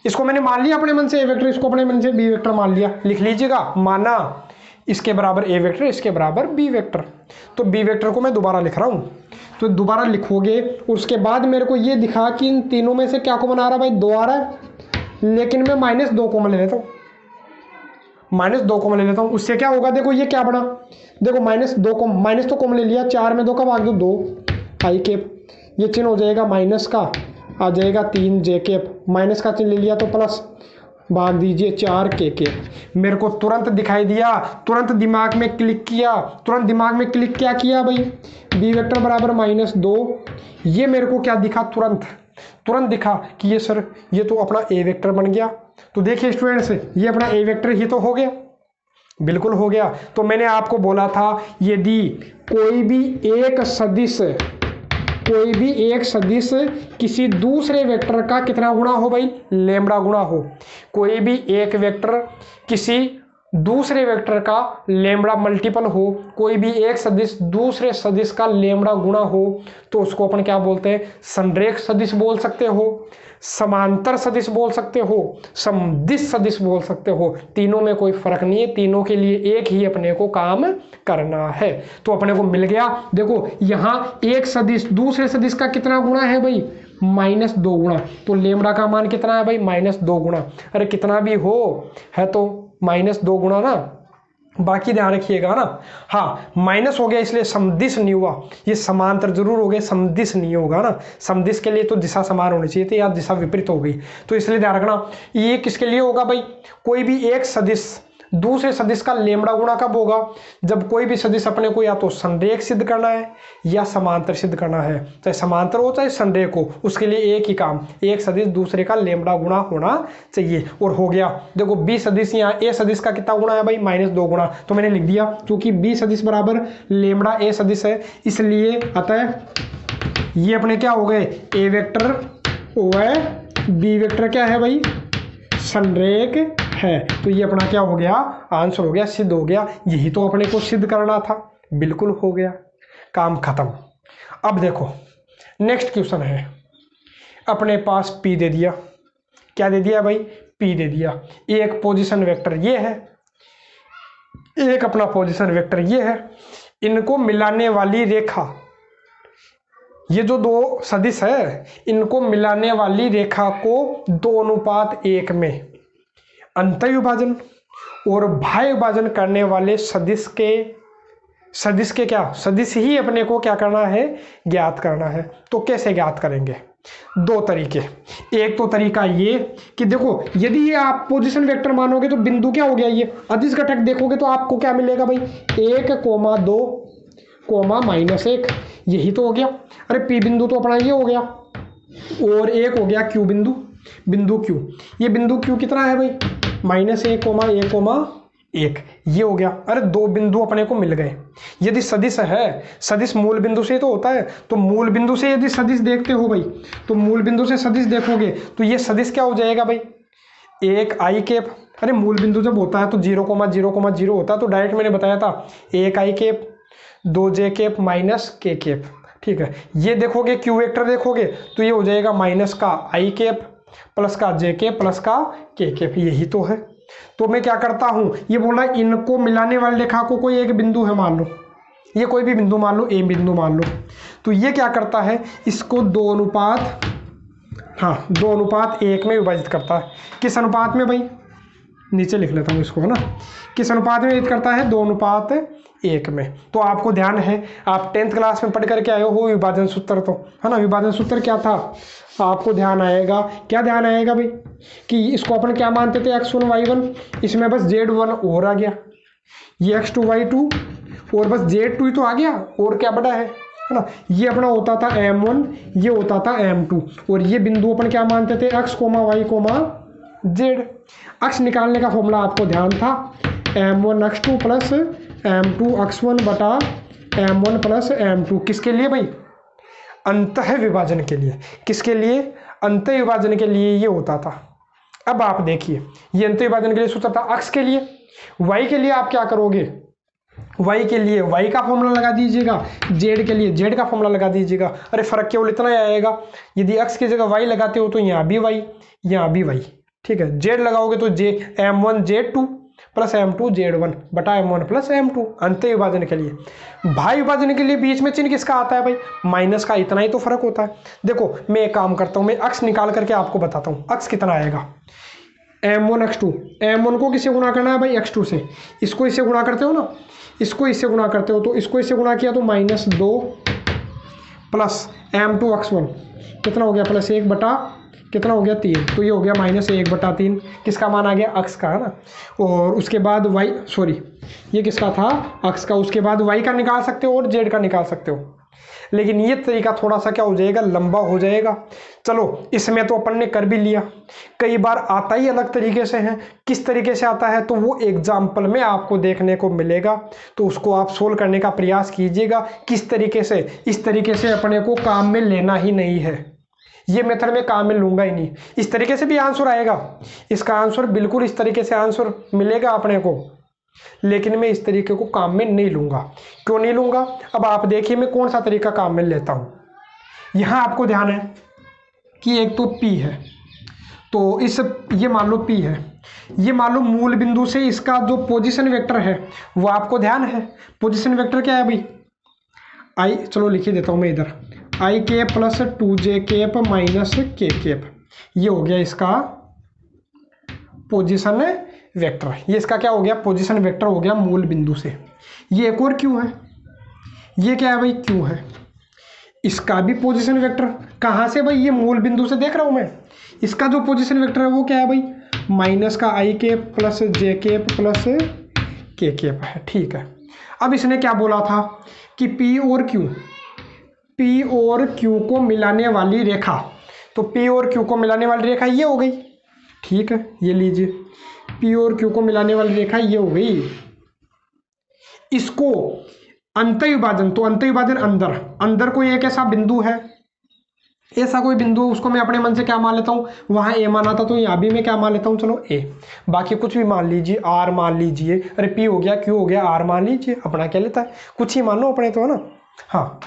इसको मैंने मान लिया अपने मन से ए वेक्टर, इसको अपने मन से बी वेक्टर मान लिया। लिख लीजिएगा, माना इसके बराबर ए वेक्टर, इसके बराबर बी वेक्टर। तो बी वेक्टर को मैं दोबारा लिख रहा हूँ, तो दोबारा लिखोगे। उसके बाद मेरे को ये दिखा कि इन तीनों में से क्या कॉमन आ रहा है भाई? 2 आ रहा है, लेकिन मैं -2 कॉमन ले लेता हूँ, -2 कॉमन ले लेता हूँ। उससे क्या होगा? देखो ये क्या बना, देखो -2 को माइनस तो कॉमन ले लिया, 4 में 2 का भाग दो 2 आई केप, ये चिन्ह हो जाएगा माइनस का, आ जाएगा 3 जे केप, माइनस का चिन्ह ले लिया तो प्लस, भाग दीजिए 4 के। मेरे को तुरंत दिखाई दिया, तुरंत दिमाग में क्लिक किया, तुरंत दिमाग में क्लिक क्या किया भाई? बी वेक्टर बराबर -2। ये मेरे को क्या दिखा? तुरंत दिखा कि ये सर ये तो अपना ए वेक्टर बन गया। तो देखिए स्टूडेंट्स, ये अपना ए वेक्टर ही तो हो गया, बिल्कुल हो गया। तो मैंने आपको बोला था यदि कोई भी एक सदिश किसी दूसरे वेक्टर का कितना गुणा हो भाई? लैम्बडा गुणा हो। कोई भी एक वेक्टर किसी दूसरे वेक्टर का लैम्बडा मल्टीपल हो, कोई भी एक सदिश दूसरे सदिश का लैम्बडा गुणा हो, तो उसको अपन क्या बोलते हैं? संरेख सदिश बोल सकते हो, समांतर सदिश बोल सकते हो, समदिश सदिश बोल सकते हो। तीनों में कोई फर्क नहीं है, तीनों के लिए एक ही अपने को काम करना है। तो अपने को मिल गया, देखो यहाँ एक सदिश दूसरे सदिश का कितना गुणा है भाई? -2 गुणा। तो लैम्बडा का मान कितना है भाई? -2 गुणा। अरे कितना भी हो है तो -2 गुणा ना, बाकी ध्यान रखिएगा ना। हाँ, माइनस हो गया इसलिए समदिश नहीं हुआ, ये समांतर जरूर हो गए, समदिश नहीं होगा ना। समदिश के लिए तो दिशा समान होनी चाहिए थी, या दिशा विपरीत हो गई, तो इसलिए ध्यान रखना। ये किसके लिए होगा भाई? कोई भी एक सदिश दूसरे सदिश का लैम्बडा गुणा कब होगा? जब कोई भी सदिश अपने को या तो संरेख सिद्ध करना है या समांतर सिद्ध करना है, चाहे समांतर हो चाहे संरेख हो, उसके लिए एक ही काम, एक सदिश दूसरे का लैम्बडा गुणा होना चाहिए। और हो गया, देखो बी सदिश यहाँ ए सदिश का कितना गुणा है भाई? -2 गुणा। तो मैंने लिख दिया, क्योंकि बी सदिश बराबर लैम्बडा ए सदिश है, इसलिए अतः ये अपने क्या हो गए? ए वेक्टर व बी वेक्टर क्या है भाई? संरेख है। तो ये अपना क्या हो गया? आंसर हो गया, सिद्ध हो गया। यही तो अपने को सिद्ध करना था, बिल्कुल हो गया, काम खत्म। अब देखो नेक्स्ट क्वेश्चन है, अपने पास P दे दिया, क्या दे दिया भाई? P दे दिया। एक पोजीशन वेक्टर ये है, एक अपना पोजीशन वेक्टर ये है, इनको मिलाने वाली रेखा, ये जो 2 सदिश है इनको मिलाने वाली रेखा को 2:1 में अंतर्विभाजन और बाह्य विभाजन करने वाले सदिश के क्या? सदिश ही अपने को क्या करना है? ज्ञात करना है। तो कैसे ज्ञात करेंगे? 2 तरीके। एक तो तरीका ये कि देखो यदि ये आप पोजीशन वेक्टर मानोगे तो बिंदु क्या हो गया? ये अदिश घटक देखोगे तो आपको क्या मिलेगा भाई? 1,2,-1, यही तो हो गया। अरे P बिंदु तो अपना ये हो गया, और एक हो गया क्यू बिंदु, बिंदु क्यू। ये बिंदु क्यू कितना है भाई, -1,1,1 ये हो गया। अरे दो बिंदु अपने को मिल गए। यदि सदिश है, सदिश मूल बिंदु से तो होता है, तो मूल बिंदु से यदि सदिश देखते हो भाई, तो मूल बिंदु से सदिश देखोगे तो ये सदिश क्या हो जाएगा भाई, एक आई कैप। अरे मूल बिंदु जब होता है तो 0,0,0 होता है, तो डायरेक्ट मैंने बताया था एक आई कैप 2 जे कैप माइनस के कैप। ठीक है, ये देखोगे क्यू वेक्टर देखोगे तो ये हो जाएगा माइनस का आई कैप प्लस का जे कैप प्लस का के कैप, यही तो है। तो मैं क्या करता हूँ, ये बोला इनको मिलाने वाली रेखा को कोई एक बिंदु है मान लो, ये कोई भी बिंदु मान लो, ए बिंदु मान लो, तो ये क्या करता है, इसको 2:1 में विभाजित करता है। किस अनुपात में भाई, नीचे लिख लेता हूँ इसको, है ना, किस अनुपात में विभाजित करता है, 2:1 में। तो आपको ध्यान है, आप 10th क्लास में पढ़ करके आए हो विभाजन सूत्र, तो है ना, विभाजन सूत्र क्या था आपको ध्यान आएगा, क्या ध्यान आएगा भाई, कि इसको अपन क्या मानते थे, x1 y1, इसमें बस z1 और आ गया, ये x2 y2 और बस z2 ही तो आ गया, और क्या बड़ा है ना। ये अपना होता था m1, ये होता था m2, और ये बिंदु अपन क्या मानते थे, x, y, z। अक्ष निकालने का फॉर्मूला आपको ध्यान था, m1 x2 plus m2 x1 बटा m1 प्लस m2, किसके लिए भाई, अंतः विभाजन के लिए। किसके लिए, अंतः विभाजन के लिए ये होता था। अब आप देखिए, ये अंतः विभाजन के लिए सूत्र था। अक्ष के लिए, y के लिए आप क्या करोगे, y के लिए y का फॉर्मूला लगा दीजिएगा, z के लिए z का फॉर्मूला लगा दीजिएगा। अरे फर्क केवल इतना ही आएगा, यदि अक्ष की जगह y लगाते हो तो यहाँ भी y, यहाँ भी y। ठीक है, z लगाओगे तो m1 z2 plus m2 z1 बटा m1 प्लस m2, अंतः विभाजन के लिए। भाई विभाजन के लिए बीच में चिन्ह किसका आता है भाई, माइनस का, इतना ही तो फर्क होता है। देखो मैं एक काम करता हूँ, मैं अक्ष निकाल करके आपको बताता हूँ अक्ष कितना आएगा। m1 x2, m1 को किससे गुणा करना है भाई, x2 से, इसको इससे गुणा करते हो ना, इसको इससे गुणा करते हो, तो इसको इससे गुणा किया तो -2 प्लस m2 x1 कितना हो गया, +1 बटा कितना हो गया 3, तो ये हो गया -1/3, किसका मान आ गया, अक्ष का, है ना। और उसके बाद y, सॉरी ये किसका था, अक्ष का। उसके बाद y का निकाल सकते हो और z का निकाल सकते हो, लेकिन ये तरीका थोड़ा सा क्या हो जाएगा, लंबा हो जाएगा। चलो इसमें तो अपन ने कर भी लिया, कई बार आता ही अलग तरीके से है। किस तरीके से आता है तो वो एग्जाम्पल में आपको देखने को मिलेगा, तो उसको आप सोल्व करने का प्रयास कीजिएगा। किस तरीके से, इस तरीके से अपने को काम में लेना ही नहीं है, ये मेथड में काम में लूंगा ही नहीं। इस तरीके से भी आंसर आएगा, इसका आंसर बिल्कुल इस तरीके से आंसर मिलेगा अपने को, लेकिन मैं इस तरीके को काम में नहीं लूंगा। क्यों नहीं लूंगा, अब आप देखिए मैं कौन सा तरीका काम में लेता हूं। यहां आपको ध्यान है कि एक तो P है, तो इस ये मान लो P है, ये मान लो मूल बिंदु से इसका जो पोजीशन वेक्टर है वो आपको ध्यान है। पोजीशन वेक्टर क्या है भाई, आई, चलो लिख ही देता हूं मैं इधर, I cap plus 2j cap minus K cap, ये हो गया इसका पोजीशन वेक्टर। ये इसका क्या हो गया, पोजीशन वेक्टर हो गया मूल बिंदु से। ये एक और क्यू है, ये क्या है भाई, क्यू है, इसका भी पोजीशन वेक्टर कहाँ से भाई, ये मूल बिंदु से देख रहा हूँ मैं। इसका जो पोजीशन वेक्टर है वो क्या है भाई, माइनस का आई कैप प्लस जे कैप प्लस के कैप है। ठीक है, अब इसने क्या बोला था कि P और Q को मिलाने वाली रेखा, तो P और Q को मिलाने वाली रेखा ये हो गई। ठीक है, ये लीजिए, P और Q को मिलाने वाली रेखा ये हो गई। इसको अंतः विभाजन, तो अंतः विभाजन अंदर, अंदर कोई एक ऐसा बिंदु है, ऐसा कोई बिंदु, उसको मैं अपने मन से क्या मान लेता हूँ, वहां A माना था तो यहाँ भी मैं क्या मान लेता हूँ, चलो A, बाकी कुछ भी मान लीजिए, R मान लीजिए, अरे P हो गया, Q हो गया, R मान लीजिए, अपना क्या लेता है, कुछ ही मान लो अपने तो, है ना। हाँ,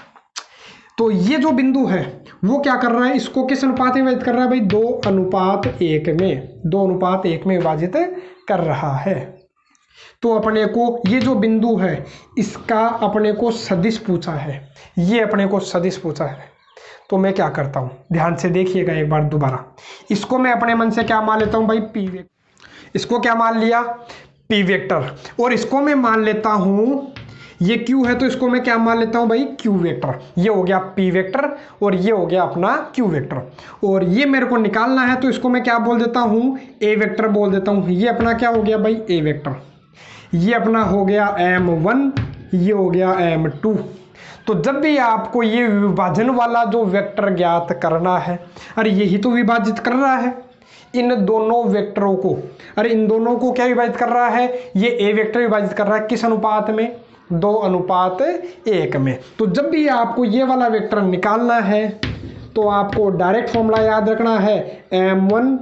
तो ये जो बिंदु है वो क्या कर रहा है, इसको किस अनुपात में विभाजित कर रहा है भाई, 2:1 में, 2:1 में विभाजित कर रहा है। तो अपने को ये जो बिंदु है इसका अपने को सदिश पूछा है, ये अपने को सदिश पूछा है। तो मैं क्या करता हूँ, ध्यान से देखिएगा एक बार दोबारा, इसको मैं अपने मन से क्या मान लेता हूँ भाई, P वेक्टर, इसको क्या मान लिया, P वेक्टर, और इसको मैं मान लेता हूँ, ये Q है तो इसको मैं क्या मान लेता हूँ भाई, Q वेक्टर। ये हो गया P वेक्टर और ये हो गया अपना Q वेक्टर, और ये मेरे को निकालना है तो इसको मैं क्या बोल देता हूँ, A वेक्टर बोल देता हूँ। ये अपना क्या हो गया भाई, A वेक्टर, ये अपना हो गया M1, ये हो गया M2। तो जब भी आपको ये विभाजन वाला जो वेक्टर ज्ञात करना है, अरे यही तो विभाजित कर रहा है इन दोनों वेक्टरों को, अरे इन दोनों को क्या विभाजित कर रहा है, ये ए वेक्टर विभाजित कर रहा है किस अनुपात में, 2:1 में। तो जब भी आपको ये वाला वेक्टर निकालना है तो आपको डायरेक्ट फॉर्मूला याद रखना है, m1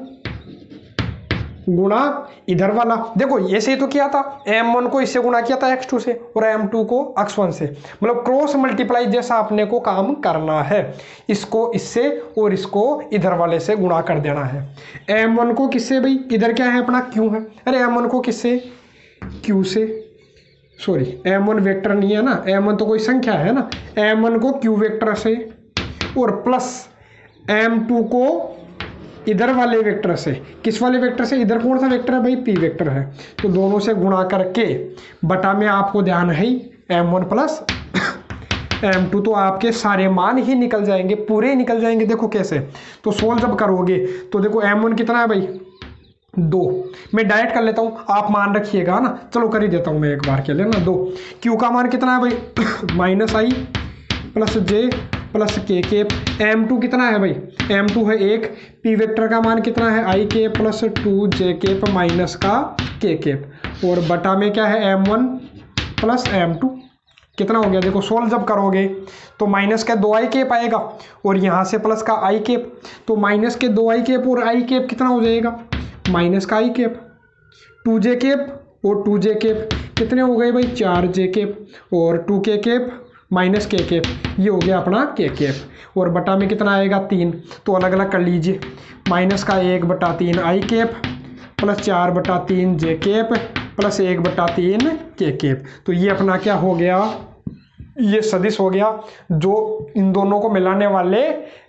गुणा इधर वाला, देखो ऐसे ही तो किया था, m1 को इससे गुणा किया था x2 से और m2 को x1 से, मतलब क्रॉस मल्टीप्लाई जैसा अपने को काम करना है, इसको इससे और इसको इधर वाले से गुणा कर देना है। m1 को किससे भाई, इधर क्या है अपना q है, अरे m1 को किससे, q से, सॉरी m1 वेक्टर नहीं है ना, m1 तो कोई संख्या है ना, m1 को q वेक्टर से और प्लस m2 को इधर वाले वेक्टर से, किस वाले वेक्टर से, इधर कौन सा वेक्टर है भाई, p वेक्टर है, तो दोनों से गुणा करके बटा में आपको ध्यान है ही m1 प्लस m2, तो आपके सारे मान ही निकल जाएंगे, पूरे निकल जाएंगे। देखो कैसे, तो सोल्व जब करोगे तो देखो m1 कितना है भाई 2, मैं डायरेक्ट कर लेता हूँ, आप मान रखिएगा ना, चलो कर ही देता हूँ मैं एक बार के लिए ना, 2, q का मान कितना है भाई -i plus j plus k cap, m2 कितना है भाई, m2 है 1, p वेक्टर का मान कितना है i के प्लस 2j केप माइनस का k केप, और बटा में क्या है m1 प्लस m2 कितना हो गया, देखो सोल्व जब करोगे तो माइनस का 2i केप आएगा और यहाँ से प्लस का i केप, तो माइनस के 2i केप और i केप कितना हो जाएगा, माइनस का i केप, 2j केप और 2j केप कितने हो गए भाई, 4j केप और 2k cap minus k cap, ये हो गया अपना k केप, और बटा में कितना आएगा 3, तो अलग अलग कर लीजिए, माइनस का 1/3 i cap plus 4/3 j cap plus 1/3 k cap, तो ये अपना क्या हो गया, ये सदिश हो गया जो इन दोनों को मिलाने वाले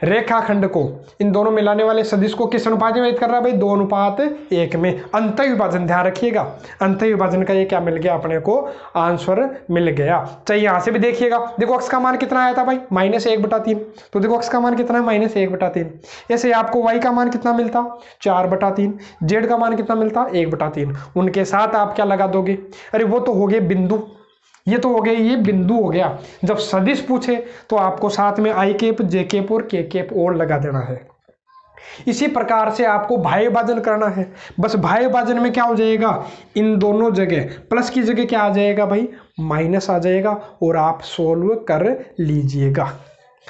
रेखाखंड को, इन दोनों मिलाने वाले सदिश को किस अनुपात में विभाजित कर रहा है भाई, 2:1 में। अंत विभाजन ध्यान रखिएगा, अंत विभाजन का ये क्या मिल गया अपने को, आंसर मिल गया। चाहिए यहाँ से भी देखिएगा, देखो x का मान कितना आया था भाई -1/3, तो देखो x का मान कितना है -1/3, ऐसे आपको y का मान कितना मिलता 4/3, z का मान कितना मिलता 1/3, उनके साथ आप क्या लगा दोगे, अरे वो तो हो गए बिंदु, ये तो हो गया, ये बिंदु हो गया। जब सदिश पूछे तो आपको साथ में i केप j केप और k केप और लगा देना है। इसी प्रकार से आपको भाज्य विभाजन करना है, बस भाज्य विभाजन में क्या हो जाएगा, इन दोनों जगह प्लस की जगह क्या आ जाएगा भाई, माइनस आ जाएगा, और आप सोल्व कर लीजिएगा,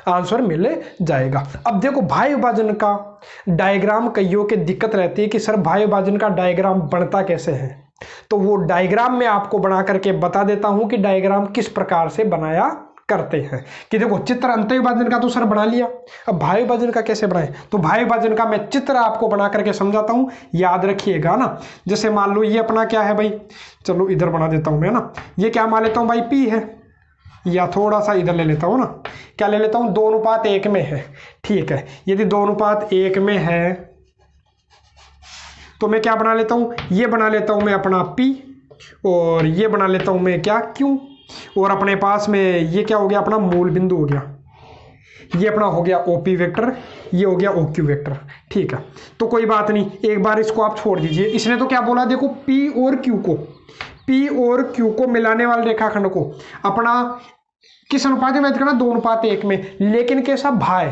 आंसर मिल जाएगा। अब देखो भाज्य विभाजन का डायग्राम कईयों के दिक्कत रहती है कि सर भाज्य विभाजन का डायग्राम बनता कैसे है, तो वो डायग्राम में आपको बना करके बता देता हूं कि डायग्राम किस प्रकार से बनाया करते हैं। कि देखो चित्र अंत विभाजन का तो सर बना लिया, अब भाज्य विभाजन का कैसे बनाएं, तो भाज्य विभाजन का मैं चित्र आपको बना करके समझाता हूं, याद रखिएगा ना। जैसे मान लो ये अपना क्या है भाई, चलो इधर बना देता हूं मैं ना, ये क्या मान लेता हूं भाई p है, या थोड़ा सा इधर ले लेता हूं ना, क्या ले लेता हूं 2:1 में है, ठीक है। यदि 2:1 में है तो मैं क्या बना लेता हूँ, ये बना लेता हूँ मैं अपना P, और ये बना लेता हूँ मैं क्या Q, और अपने पास में ये क्या हो गया अपना मूल बिंदु हो गया, ये अपना हो गया OP वेक्टर, ये हो गया OQ वेक्टर, ठीक है। तो कोई बात नहीं, एक बार इसको आप छोड़ दीजिए, इसने तो क्या बोला, देखो P और Q को मिलाने वाले रेखाखंड को अपना किस अनुपात में विभाजित करना, 2:1 में, लेकिन कैसा भाई,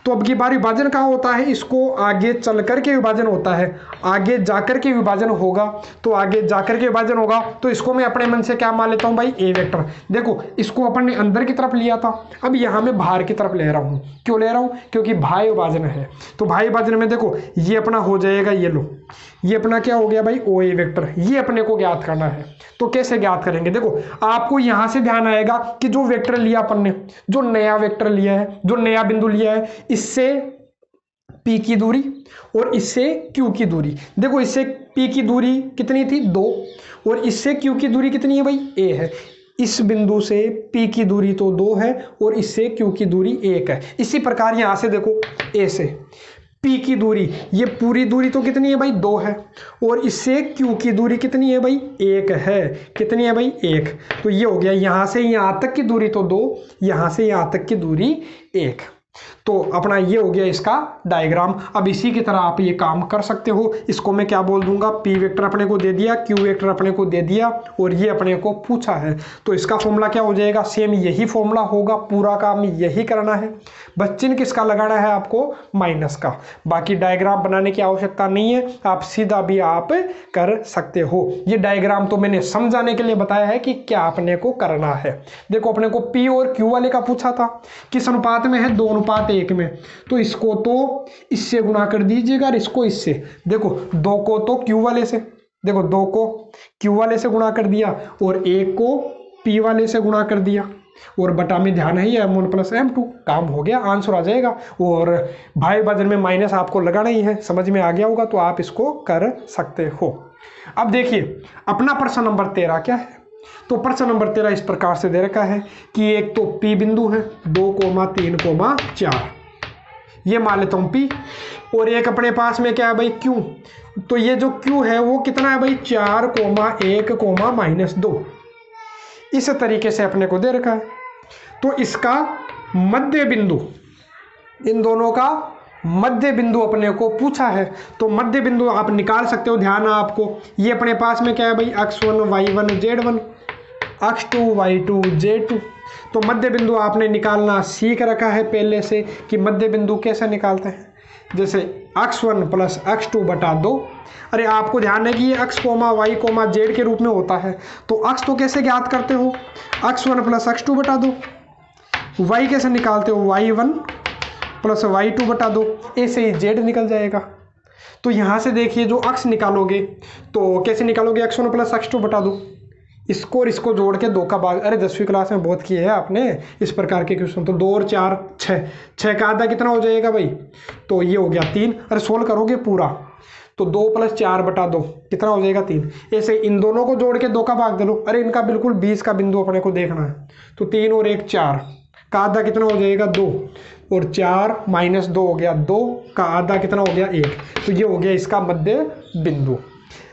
तो अब की बार विभाजन कहाँ होता है, इसको आगे चल कर के विभाजन होता है, आगे जाकर के विभाजन होगा, तो आगे जाकर के विभाजन होगा, तो इसको मैं अपने मन से क्या मान लेता हूँ भाई ए वेक्टर। देखो इसको अपन ने अंदर की तरफ लिया था, अब यहाँ मैं बाहर की तरफ ले रहा हूँ, क्यों ले रहा हूँ, क्योंकि भाई विभाजन है, तो भाई विभाजन में देखो ये अपना हो जाएगा, ये लो ये अपना क्या हो गया भाई ओ ए वेक्टर, ये अपने को ज्ञात करना है। तो कैसे ज्ञात करेंगे, देखो आपको यहां से ध्यान आएगा कि जो वेक्टर लिया अपन ने, जो नया वेक्टर लिया है, जो नया बिंदु लिया है, इससे P की दूरी और इससे Q की दूरी, देखो इससे P की दूरी कितनी थी 2, और इससे Q की दूरी कितनी है भाई a है। इस बिंदु से P की दूरी तो 2 है और इससे Q की दूरी 1 है। इसी प्रकार यहां से देखो a से P की दूरी, ये पूरी दूरी तो कितनी है भाई 2 है, और इससे Q की दूरी कितनी है भाई 1 है, कितनी है भाई 1, तो ये हो गया यहाँ से यहाँ तक की दूरी तो 2, यहाँ से यहाँ तक की दूरी 1। तो अपना ये हो गया इसका डायग्राम। अब इसी की तरह आप ये काम कर सकते हो। इसको मैं क्या बोल दूंगा, पी वेक्टर अपने को दे दिया, क्यू वेक्टर अपने को दे दिया और ये अपने को पूछा है, तो इसका फॉर्मूला क्या हो जाएगा, सेम यही फॉर्मूला होगा, पूरा काम यही करना है, बस चिन्ह किसका लगाना है आपको, माइनस का। बाकी डायग्राम बनाने की आवश्यकता नहीं है, आप सीधा भी आप कर सकते हो। ये डायग्राम तो मैंने समझाने के लिए बताया है कि क्या अपने को करना है। देखो अपने को पी और क्यू वाले का पूछा था, किस अनुपात में है, 2:1 में, तो इसको तो इससे गुणा कर दीजिएगा और इसको इससे। देखो 2 को तो क्यू वाले से, देखो 2 को क्यू वाले से गुणा कर दिया और 1 को पी वाले से गुणा कर दिया और बटा में ध्यान है m1 + m2, काम हो गया, आंसर आ जाएगा। और भाई वजन में माइनस आपको लगाना ही है, समझ में आ गया होगा, तो आप इसको कर सकते हो। अब देखिए अपना प्रश्न नंबर 13 क्या है। तो प्रश्न नंबर 13 इस प्रकार से दे रखा है कि एक तो P बिंदु है 2,3,4, ये मान लेता हूँ P, और एक अपने पास में क्या है भाई Q। तो ये जो Q है वो कितना है भाई 4,1,-2, इस तरीके से अपने को दे रखा है। तो इसका मध्य बिंदु, इन दोनों का मध्य बिंदु अपने को पूछा है, तो मध्य बिंदु आप निकाल सकते हो। ध्यान है आपको, ये अपने पास में क्या है भाई x1 y1 z1, x2 y2 z2। तो मध्य बिंदु आपने निकालना सीख रखा है पहले से कि मध्य बिंदु कैसे निकालते हैं, जैसे x1 + x2/2। अरे आपको ध्यान है कि ये x, y, z के रूप में होता है, तो x तो कैसे ज्ञात करते हो, x1 + x2/2, y कैसे निकालते हो, y1 + y2/2, ऐसे ही z निकल जाएगा। तो यहाँ से देखिए जो x निकालोगे तो कैसे निकालोगे, x1 + x2/2, इसको और इसको जोड़ के 2 का भाग। अरे 10वीं क्लास में बहुत किए हैं आपने इस प्रकार के क्वेश्चन। तो 2 और 4 6, 6 का आधा कितना हो जाएगा भाई, तो ये हो गया 3। अरे सोल्व करोगे पूरा तो 2 + 4/2 कितना हो जाएगा 3। ऐसे इन दोनों को जोड़ के 2 का भाग दे लो। अरे इनका बिल्कुल 20 का बिंदु अपने को देखना है, तो 3 और 1 4 का आधा कितना हो जाएगा 2, और 4 - 2 हो गया 2 का आधा कितना हो गया 1। तो ये हो गया इसका मध्य बिंदु।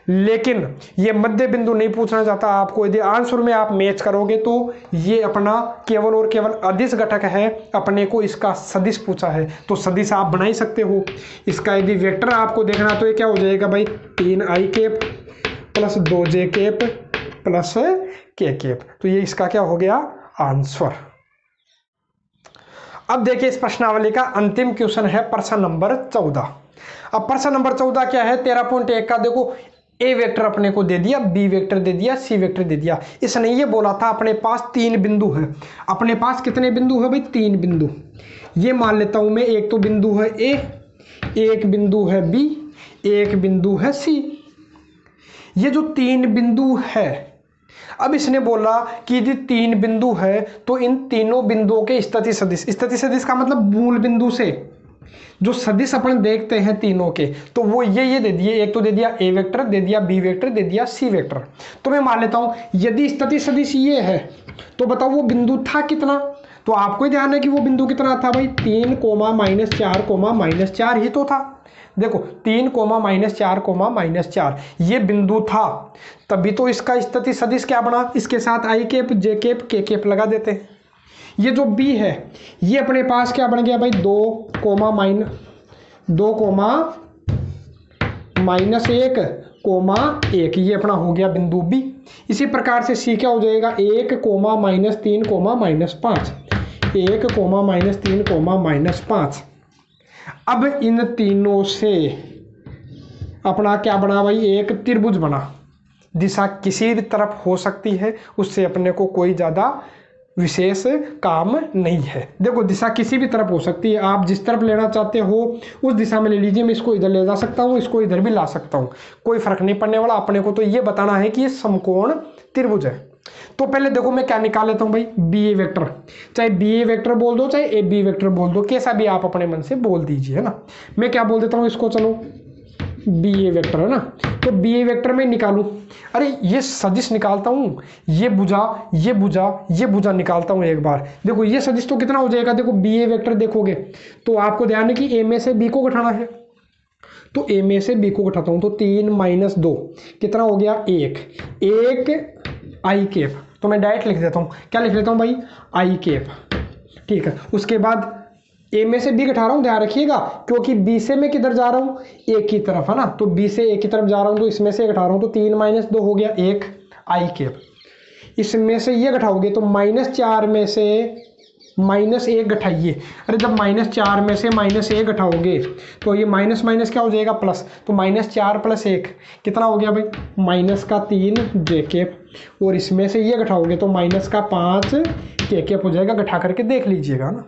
लेकिन ये मध्य बिंदु नहीं पूछना चाहता आपको, यदि आंसर में आप मैच करोगे तो ये अपना केवल और केवल अदिश घटक है, अपने को इसका सदिश पूछा है, तो सदिश आप बना ही सकते हो। इसका यदि वेक्टर आपको देखना तो ये क्या हो जाएगा भाई 3i cap + 2j cap + k cap. तो ये इसका क्या हो गया आंसर। अब देखिए इस प्रश्नावली का अंतिम क्वेश्चन है प्रश्न नंबर 14। अब प्रश्न नंबर 14 क्या है, 13.1 का देखो, ए वेक्टर अपने को दे दिया, बी वेक्टर दे दिया, सी वेक्टर दे दिया। इसने ये बोला था अपने पास 3 बिंदु है। अपने पास कितने बिंदु है भाई 3 बिंदु। ये मान लेता हूं मैं, एक तो बिंदु है ए, एक बिंदु है बी, एक बिंदु है सी। ये जो 3 बिंदु है, अब इसने बोला कि यदि 3 बिंदु है तो इन तीनों बिंदुओं के स्थिति सदिश, स्थिति सदिश का मतलब मूल बिंदु से जो सदिश अपन देखते हैं तीनों के, तो वो ये दे दिए। एक तो दे दिया ए वेक्टर, दे दिया बी वेक्टर, दे दिया सी वेक्टर। तो मैं मान लेता हूं यदि स्थिति सदिश ये है तो बताओ वो बिंदु था कितना। तो आपको ही ध्यान है कि वो बिंदु कितना था भाई 3, -4, -4 ही तो था। देखो 3, -4, -4 ये बिंदु था, तभी तो इसका स्थिति सदिश क्या बना, इसके साथ आई कैप जे कैप के कैप लगा देते हैं। ये जो b है ये अपने पास क्या बन गया भाई 2, -1, ये अपना हो गया बिंदु b। इसी प्रकार से c क्या हो जाएगा 1, -3, -5, 1, -3, -5। अब इन तीनों से अपना क्या बना भाई एक त्रिभुज बना। दिशा किसी भी तरफ हो सकती है, उससे अपने को कोई ज़्यादा विशेष काम नहीं है। देखो दिशा किसी भी तरफ हो सकती है, आप जिस तरफ लेना चाहते हो उस दिशा में ले लीजिए। मैं इसको इधर ले जा सकता हूँ, इसको इधर भी ला सकता हूँ, कोई फर्क नहीं पड़ने वाला। अपने को तो ये बताना है कि ये समकोण त्रिभुज है। तो पहले देखो मैं क्या निकाल लेता हूँ भाई बी ए वेक्टर, चाहे बी ए वेक्टर बोल दो चाहे ए बी वेक्टर बोल दो, कैसा भी आप अपने मन से बोल दीजिए, है ना। मैं क्या बोल देता हूँ इसको, चलो बी ए वेक्टर है ना, तो बी ए वेक्टर में निकालूं। अरे ये सदिश निकालता हूँ, ये भुजा निकालता हूँ एक बार। देखो ये सदिश तो कितना हो जाएगा, देखो बी ए वेक्टर देखोगे तो आपको ध्यान है कि ए में से बी को घटाना है, तो ए में से बी को घटाता हूँ तो 3 - 2 कितना हो गया 1 आई कैप। तो मैं डायरेक्ट लिख देता हूँ, क्या लिख लेता हूँ भाई आई कैप, ठीक है। उसके बाद ए में से बी घटा रहा हूँ, ध्यान रखिएगा, क्योंकि बी से मैं किधर जा रहा हूँ, ए की तरफ, है ना। तो बी से ए की तरफ जा रहा हूँ, तो इसमें से घटा रहा हूँ, तो 3 - 2 हो गया 1 आई कैप। इसमें से ये घटाओगे तो -4 में से -1 घटाइए। अरे जब -4 में से -1 घटाओगे तो ये माइनस माइनस क्या हो जाएगा, प्लस। तो -4 + 1 कितना हो गया भाई, -3 जे कैप। और इसमें से ये घटाओगे तो -5 के कैप हो जाएगा। घटा करके देख लीजिएगा ना।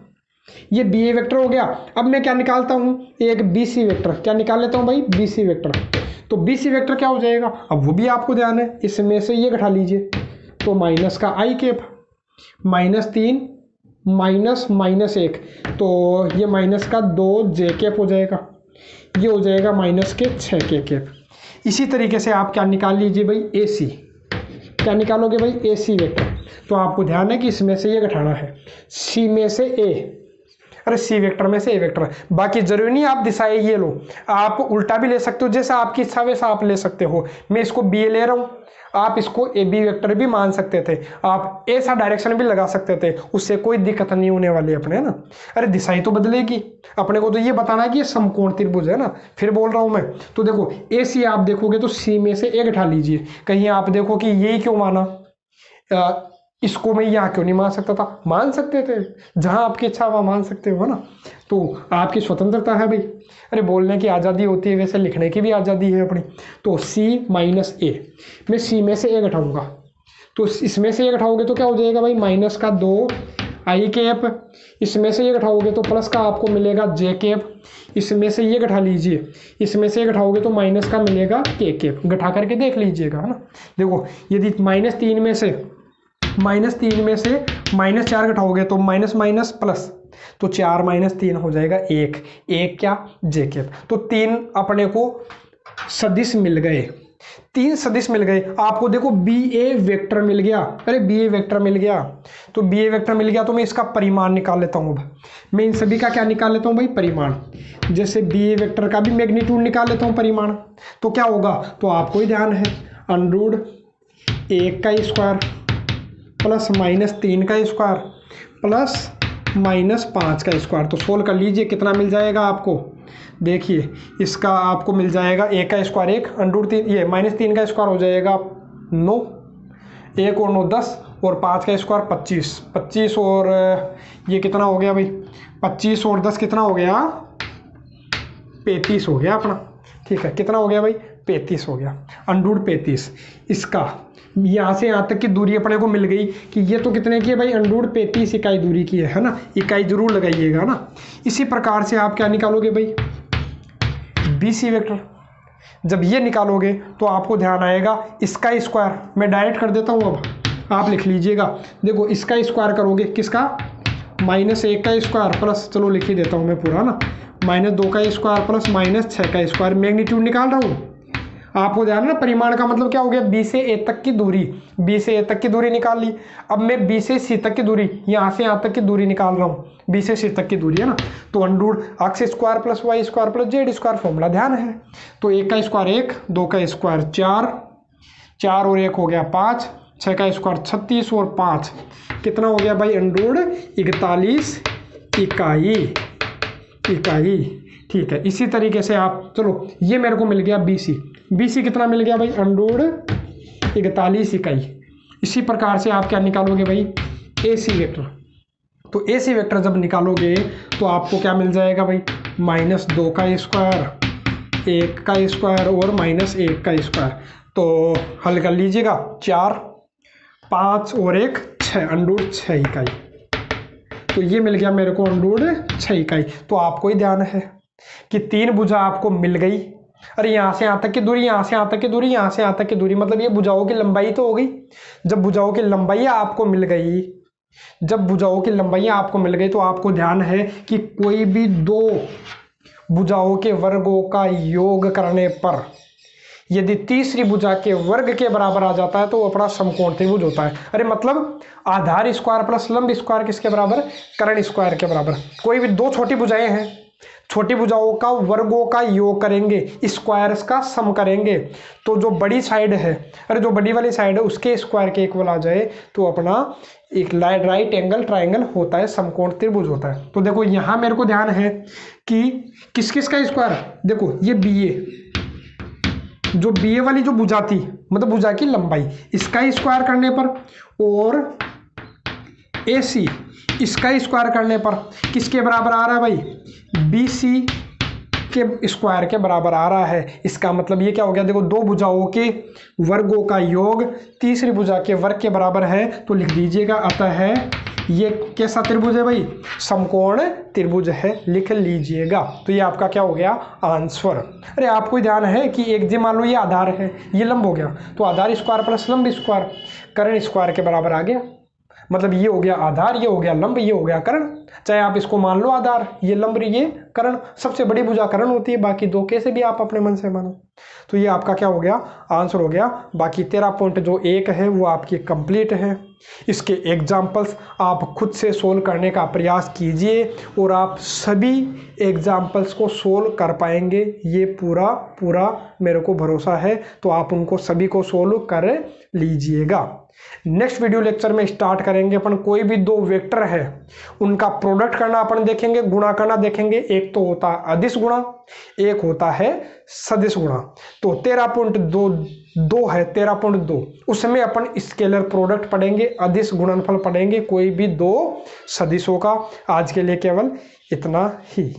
ये बी ए वेक्टर हो गया। अब मैं क्या निकालता हूँ, एक बी सी वेक्टर। क्या निकाल लेता हूँ भाई, बी सी वेक्टर। तो बी सी वेक्टर क्या हो जाएगा, अब वो भी आपको ध्यान है, इसमें से ये घटा लीजिए तो माइनस का आई कैप, -3 -1, तो ये माइनस का 2 जे कैप हो जाएगा। ये हो जाएगा -6 के कैप। इसी तरीके से आप क्या निकाल लीजिए भाई, ए सी। क्या निकालोगे भाई, ए सी वेक्टर। तो आपको ध्यान है कि इसमें से ये घटाना है, सी में से ए, अरे सी वेक्टर में से ए वेक्टर। बाकी जरूरी नहीं आप दिशाएं ये लो, आप उल्टा भी ले सकते हो, जैसा आपकी इच्छा वैसा आप ले सकते हो। मैं इसको बी ए ले रहा हूँ, आप इसको ए बी वेक्टर भी मान सकते थे, आप ऐसा डायरेक्शन भी लगा सकते थे, उससे कोई दिक्कत नहीं होने वाली अपने, है ना। अरे दिशाएं तो बदलेगी, अपने को तो ये बताना है कि ये समकोण त्रिभुज है ना। फिर बोल रहा हूँ मैं, तो देखो ए सी आप देखोगे तो सी में से ए घटा लीजिए। कहीं आप देखो कि यही क्यों माना, इसको मैं यहाँ क्यों नहीं मान सकता था, मान सकते थे, जहां आपकी इच्छा वहां मान सकते हो, है ना। तो आपकी स्वतंत्रता है भाई। अरे बोलने की आज़ादी होती है, वैसे लिखने की भी आज़ादी है अपनी। तो C - A, मैं C में से A घटाऊंगा, तो इसमें से ये घटाओगे तो क्या हो जाएगा भाई, -2 आई कैप। इसमें से ये घटाओगे तो प्लस का आपको मिलेगा जे कैप। इसमें से ये घटा लीजिए, इसमें से ये घटाओगे तो माइनस का मिलेगा के कैप। घटा करके देख लीजिएगा, है ना। देखो यदि -3 में से -4 घटाओगे तो माइनस माइनस प्लस, तो 4 - 3 हो जाएगा 1 क्या, जे कैप। तो 3 अपने को सदिश मिल गए, 3 सदिश मिल गए आपको। देखो बी ए वेक्टर मिल गया, अरे बी ए वेक्टर मिल गया, तो बी ए वेक्टर मिल गया तो मैं इसका परिमाण निकाल लेता हूँ। अब मैं इन सभी का क्या निकाल लेता हूँ भाई, परिमाण। जैसे बी ए वेक्टर का भी मैग्नीट्यूड निकाल लेता हूँ परिमाण, तो क्या होगा, तो आपको ही ध्यान है, √1 का स्क्वायर प्लस -3 का स्क्वायर प्लस -5 का स्क्वायर। तो सोल्व कर लीजिए, कितना मिल जाएगा आपको। देखिए इसका आपको मिल जाएगा 1 का स्क्वायर 1, √3, ये -3 का स्क्वायर हो जाएगा 9, 1 और 9 10, और 5 का स्क्वायर 25 और ये कितना हो गया भाई, 25 और 10 कितना हो गया, 35 हो गया अपना। ठीक है, कितना हो गया भाई, 35 हो गया, √35। इसका यहाँ से यहाँ तक की दूरी अपने को मिल गई कि ये तो कितने की है भाई, √35 इकाई दूरी की है ना। इकाई जरूर लगाइएगा ना। इसी प्रकार से आप क्या निकालोगे भाई, बी सी वेक्टर। जब ये निकालोगे तो आपको ध्यान आएगा इसका स्क्वायर, मैं डायरेक्ट कर देता हूँ, अब आप लिख लीजिएगा। देखो इसका स्क्वायर करोगे, किसका, -1 का स्क्वायर प्लस, चलो लिख ही देता हूँ मैं पूरा ना, -2 का स्क्वायर प्लस -6 का स्क्वायर। मैग्नीट्यूड निकाल रहा हूँ, आपको ध्यान है ना। परिमाण का मतलब क्या हो गया, बी से ए तक की दूरी, बी से ए तक की दूरी निकाल ली। अब मैं बी से सी तक की दूरी, यहाँ से यहाँ तक की दूरी निकाल रहा हूँ, बी से सी तक की दूरी, है ना। तो √x square plus y square plus Z square formula ध्यान है। तो 1 का स्क्वायर 1, 2 का स्क्वायर 4 और 1 हो गया 5, 6 का स्क्वायर 36 और 5 कितना हो गया भाई, 41 इकाई। ठीक है, इसी तरीके से आप, चलो ये मेरे को मिल गया बी सी कितना मिल गया भाई, 41 इकाई। इसी प्रकार से आप क्या निकालोगे भाई, ए सी वेक्टर। तो ए सी वेक्टर जब निकालोगे तो आपको क्या मिल जाएगा भाई, -2 का स्क्वायर, 1 का स्क्वायर और -1 का स्क्वायर। तो हल कर लीजिएगा, 4 5 और 1 6, √6 इकाई। तो ये मिल गया मेरे को √6 इकाई। तो आपको ही ध्यान है कि 3 भुजा आपको मिल गई। अरे यहाँ से यहाँ तक की दूरी, यहाँ से यहाँ तक की दूरी, यहाँ से यहाँ तक की दूरी, मतलब ये भुजाओं की लंबाई तो हो गई। जब भुजाओं की लंबाई आपको मिल गई, तो आपको ध्यान है कि कोई भी 2 भुजाओं के वर्गों का योग करने पर यदि तीसरी भुजा के वर्ग के बराबर आ जाता है तो वो अपना समकोण त्रिभुज होता है। अरे मतलब आधार स्क्वायर प्लस लंब स्क्वायर किसके बराबर, कर्ण स्क्वायर के बराबर। कोई भी 2 छोटी भुजाएं हैं, छोटी भुजाओं का वर्गों का योग करेंगे, स्क्वायर्स का सम करेंगे, तो जो बड़ी साइड है, अरे जो बड़ी वाली साइड है उसके स्क्वायर के इक्वल आ जाए तो अपना एक राइट एंगल ट्राइंगल होता है, समकोण त्रिभुज होता है। तो देखो यहाँ मेरे को ध्यान है कि किस किस का स्क्वायर, देखो ये बी ए, जो बी ए वाली जो भुजा थी, मतलब भुजा की लंबाई, इसका स्क्वायर करने पर, और ए सी इसका स्क्वायर करने पर किसके बराबर आ रहा है भाई, बी सी के स्क्वायर के बराबर आ रहा है। इसका मतलब ये क्या हो गया, देखो दो भुजाओं के वर्गों का योग तीसरी भुजा के वर्ग के बराबर है, तो लिख दीजिएगा अतः है ये कैसा त्रिभुज है भाई, समकोण त्रिभुज है, लिख लीजिएगा। तो ये आपका क्या हो गया, आंसर। अरे आपको ध्यान है कि एक जी मान लो ये आधार है, ये लंब हो गया, तो आधार स्क्वायर प्लस लंब स्क्वायर कर्ण स्क्वायर के बराबर आ गया। मतलब ये हो गया आधार, ये हो गया लंब, ये हो गया कर्ण। चाहे आप इसको मान लो आधार, ये लंब, ये कर्ण, सबसे बड़ी भुजा कर्ण होती है, बाकी दो कैसे भी आप अपने मन से मानो। तो ये आपका क्या हो गया, आंसर हो गया। बाकी 13.1 है वो आपकी कंप्लीट है। इसके एग्जाम्पल्स आप खुद से सोल्व करने का प्रयास कीजिए और आप सभी एग्जाम्पल्स को सोल्व कर पाएंगे, ये पूरा मेरे को भरोसा है। तो आप उनको सभी को सोल्व कर लीजिएगा। नेक्स्ट वीडियो लेक्चर में स्टार्ट करेंगे अपन, कोई भी दो वेक्टर है उनका प्रोडक्ट करना अपन देखेंगे, गुणा करना देखेंगे। एक तो होता है अदिश गुणा, एक होता है सदिश गुणा। तो 13.2 है, 13.2 उसमें अपन स्केलर प्रोडक्ट पढ़ेंगे, अदिश गुणनफल पढ़ेंगे, कोई भी दो सदिशों का। आज के लिए केवल इतना ही।